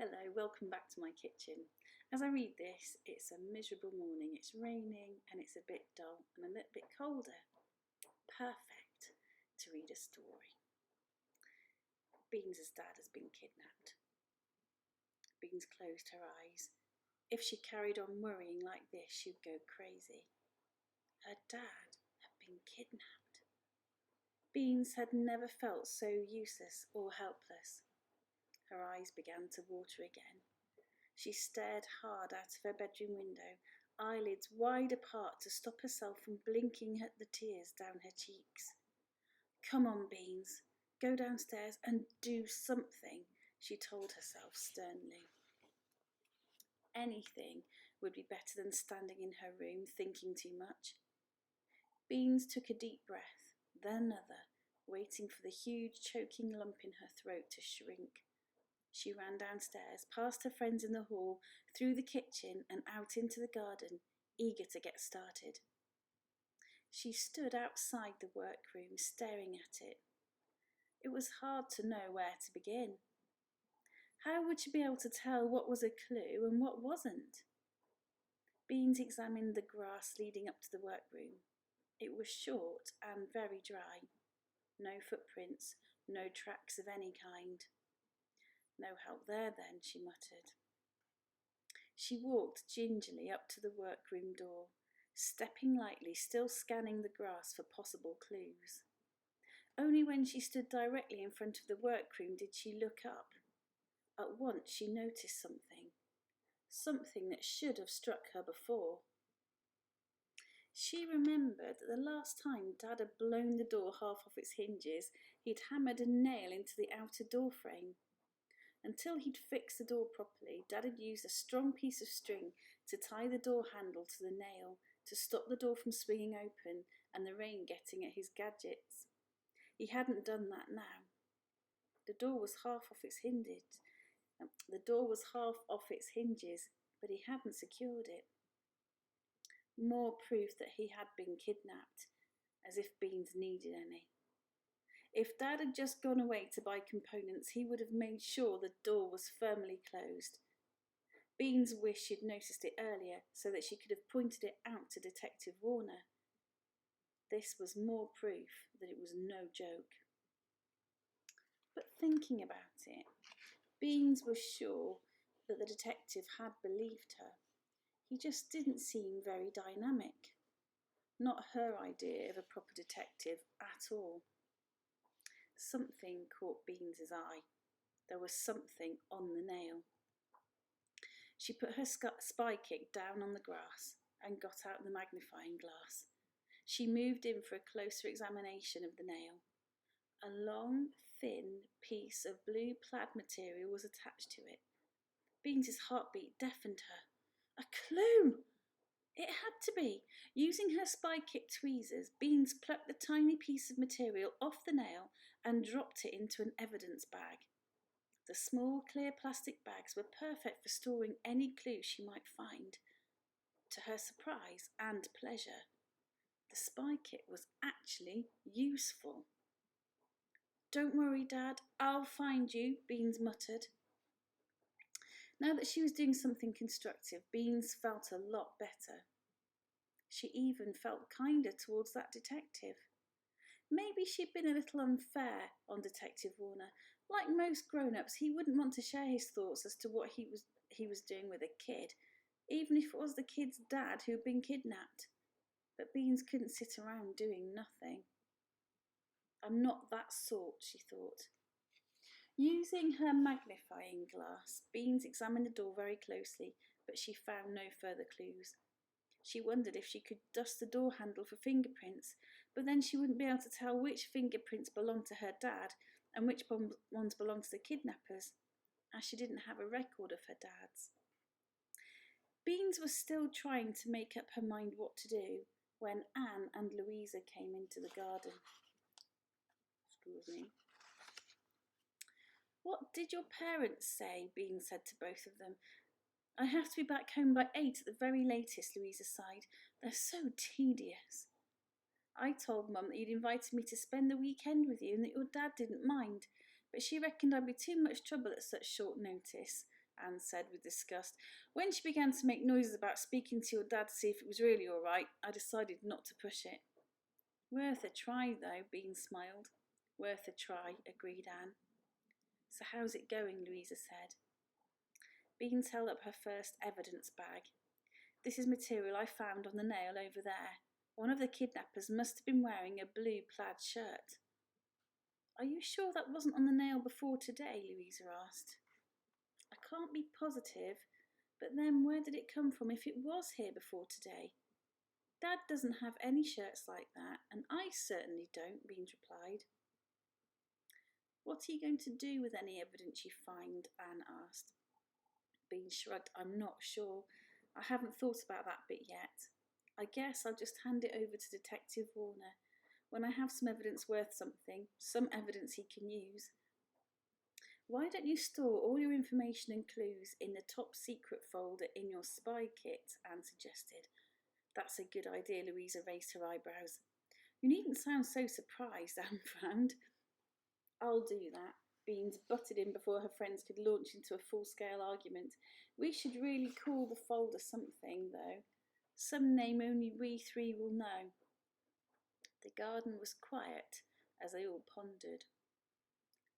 Hello, welcome back to my kitchen. As I read this, it's a miserable morning. It's raining and it's a bit dull and a little bit colder. Perfect to read a story. Beans' dad has been kidnapped. Beans closed her eyes. If she carried on worrying like this, she'd go crazy. Her dad had been kidnapped. Beans had never felt so useless or helpless. Her eyes began to water again. She stared hard out of her bedroom window, eyelids wide apart to stop herself from blinking at the tears down her cheeks. Come on, Beans, go downstairs and do something, she told herself sternly. Anything would be better than standing in her room thinking too much. Beans took a deep breath, then another, waiting for the huge choking lump in her throat to shrink. She ran downstairs, past her friends in the hall, through the kitchen and out into the garden, eager to get started. She stood outside the workroom, staring at it. It was hard to know where to begin. How would she be able to tell what was a clue and what wasn't? Beans examined the grass leading up to the workroom. It was short and very dry. No footprints, no tracks of any kind. No help there then, she muttered. She walked gingerly up to the workroom door, stepping lightly, still scanning the grass for possible clues. Only when she stood directly in front of the workroom did she look up. At once she noticed something that should have struck her before. She remembered that the last time Dad had blown the door half off its hinges, he'd hammered a nail into the outer door frame. Until he'd fixed the door properly, Dad had used a strong piece of string to tie the door handle to the nail to stop the door from swinging open and the rain getting at his gadgets. He hadn't done that now. The door was half off its hinges, but he hadn't secured it. More proof that he had been kidnapped, as if Beans needed any. If Dad had just gone away to buy components, he would have made sure the door was firmly closed. Beans wished she'd noticed it earlier so that she could have pointed it out to Detective Warner. This was more proof that it was no joke. But thinking about it, Beans was sure that the detective had believed her. He just didn't seem very dynamic. Not her idea of a proper detective at all. Something caught Beans' eye. There was something on the nail. She put her spy kick down on the grass and got out the magnifying glass. She moved in for a closer examination of the nail. A long, thin piece of blue plaid material was attached to it. Beans' heartbeat deafened her. A clue! It had to be. Using her spy kick tweezers, Beans plucked the tiny piece of material off the nail and dropped it into an evidence bag. The small, clear plastic bags were perfect for storing any clue she might find. To her surprise and pleasure, the spy kit was actually useful. Don't worry, Dad, I'll find you, Beans muttered. Now that she was doing something constructive, Beans felt a lot better. She even felt kinder towards that detective. Maybe she'd been a little unfair on Detective Warner. Like most grown-ups, he wouldn't want to share his thoughts as to what he was doing with a kid, even if it was the kid's dad who had been kidnapped. But Beans couldn't sit around doing nothing. I'm not that sort, she thought. Using her magnifying glass, Beans examined the door very closely, but she found no further clues. She wondered if she could dust the door handle for fingerprints, but then she wouldn't be able to tell which fingerprints belonged to her dad and which ones belonged to the kidnappers, as she didn't have a record of her dad's. Beans was still trying to make up her mind what to do when Anne and Louisa came into the garden. Excuse me. What did your parents say? Beans said to both of them. I have to be back home by 8 at the very latest, Louisa sighed. They're so tedious. I told Mum that you'd invited me to spend the weekend with you and that your dad didn't mind, but she reckoned I'd be too much trouble at such short notice. Anne said with disgust. When she began to make noises about speaking to your dad to see if it was really all right, I decided not to push it. Worth a try, though, Bean smiled. Worth a try, agreed Anne. So how's it going? Louisa said. Beans held up her first evidence bag. This is material I found on the nail over there. One of the kidnappers must have been wearing a blue plaid shirt. Are you sure that wasn't on the nail before today? Louisa asked. I can't be positive, but then where did it come from if it was here before today? Dad doesn't have any shirts like that, and I certainly don't, Beans replied. What are you going to do with any evidence you find? Anne asked. Beans shrugged. I'm not sure. I haven't thought about that bit yet. I guess I'll just hand it over to Detective Warner. When I have some evidence worth something, some evidence he can use. Why don't you store all your information and clues in the top secret folder in your spy kit? Anne suggested. That's a good idea, Louisa raised her eyebrows. You needn't sound so surprised, Anne frowned. I'll do that. Beans butted in before her friends could launch into a full-scale argument. We should really call the folder something, though. Some name only we three will know. The garden was quiet as they all pondered.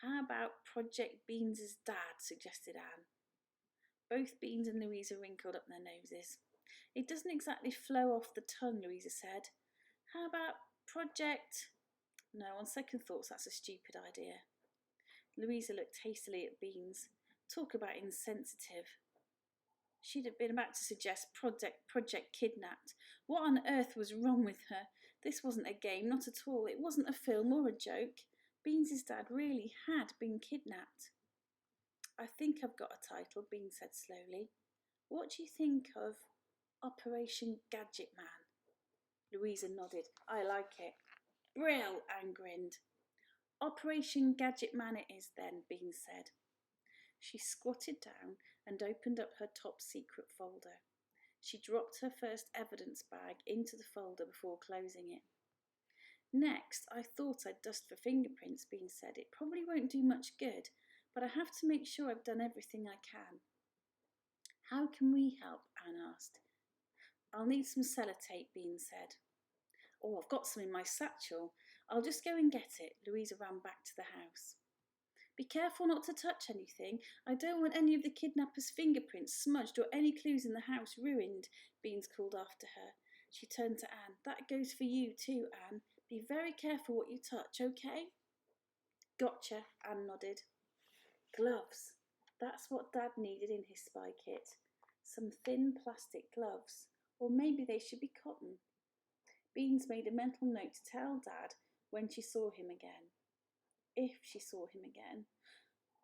How about Project Beans's dad? Suggested Anne. Both Beans and Louisa wrinkled up their noses. It doesn't exactly flow off the tongue, Louisa said. How about Project... No, on second thoughts, that's a stupid idea. Louisa looked hastily at Beans. Talk about insensitive. She'd have been about to suggest Project Kidnapped. What on earth was wrong with her? This wasn't a game, not at all. It wasn't a film or a joke. Beans's dad really had been kidnapped. I think I've got a title, Beans said slowly. What do you think of Operation Gadgetman? Louisa nodded. I like it. Brill, Anne grinned. Operation Gadgetman it is then, Beans said. She squatted down and opened up her top secret folder. She dropped her first evidence bag into the folder before closing it. Next, I thought I'd dust for fingerprints, Beans said. It probably won't do much good, but I have to make sure I've done everything I can. How can we help? Anne asked. I'll need some sellotape, Beans said. Oh, I've got some in my satchel. I'll just go and get it. Louisa ran back to the house. Be careful not to touch anything. I don't want any of the kidnappers' fingerprints smudged or any clues in the house ruined, Beans called after her. She turned to Anne. That goes for you too, Anne. Be very careful what you touch, okay? Gotcha, Anne nodded. Gloves. That's what Dad needed in his spy kit. Some thin plastic gloves. Or maybe they should be cotton. Beans made a mental note to tell Dad when she saw him again. If she saw him again.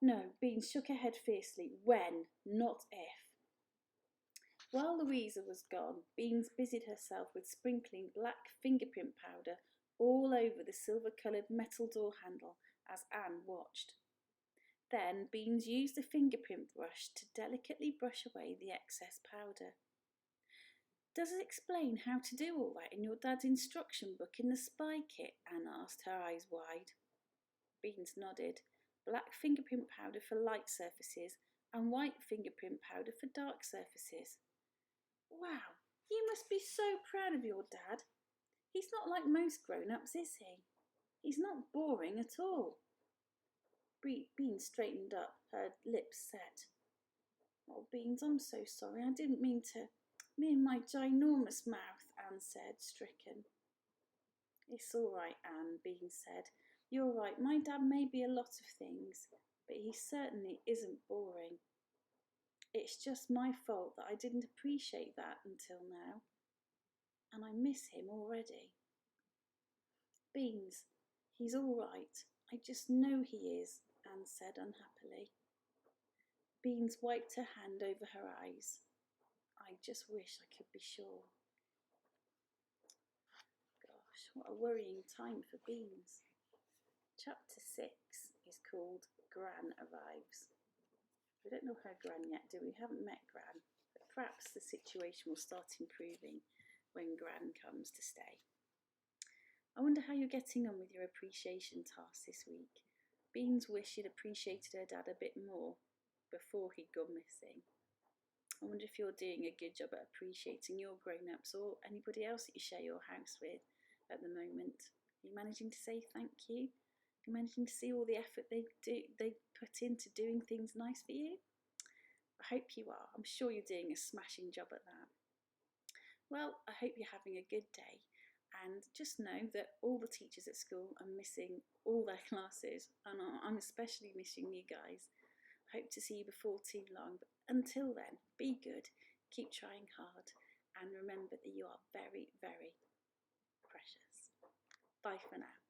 No, Beans shook her head fiercely. When, not if. While Louisa was gone, Beans busied herself with sprinkling black fingerprint powder all over the silver-coloured metal door handle as Anne watched. Then Beans used a fingerprint brush to delicately brush away the excess powder. Does it explain how to do all that in your dad's instruction book in the spy kit? Anne asked, her eyes wide. Beans nodded. Black fingerprint powder for light surfaces and white fingerprint powder for dark surfaces. Wow, you must be so proud of your dad. He's not like most grown-ups, is he? He's not boring at all. Beans straightened up, her lips set. Oh, Beans, I'm so sorry. I didn't mean to. Me and my ginormous mouth, Anne said, stricken. It's all right, Anne, Beans said. You're right, my dad may be a lot of things, but he certainly isn't boring. It's just my fault that I didn't appreciate that until now, and I miss him already. Beans, he's all right. I just know he is, Anne said unhappily. Beans wiped her hand over her eyes. I just wish I could be sure. Gosh, what a worrying time for Beans. Chapter 6 is called Gran Arrives. We don't know her Gran yet, do we? We haven't met Gran, but perhaps the situation will start improving when Gran comes to stay. I wonder how you're getting on with your appreciation task this week. Beans wished she'd appreciated her dad a bit more, before he'd gone missing. I wonder if you're doing a good job at appreciating your grown-ups or anybody else that you share your house with at the moment. Are you managing to say thank you? Are you managing to see all the effort they put into doing things nice for you? I hope you are. I'm sure you're doing a smashing job at that. Well, I hope you're having a good day, and just know that all the teachers at school are missing all their classes, and I'm especially missing you guys. Hope to see you before too long, but until then, be good, keep trying hard, and remember that you are very, very precious. Bye for now.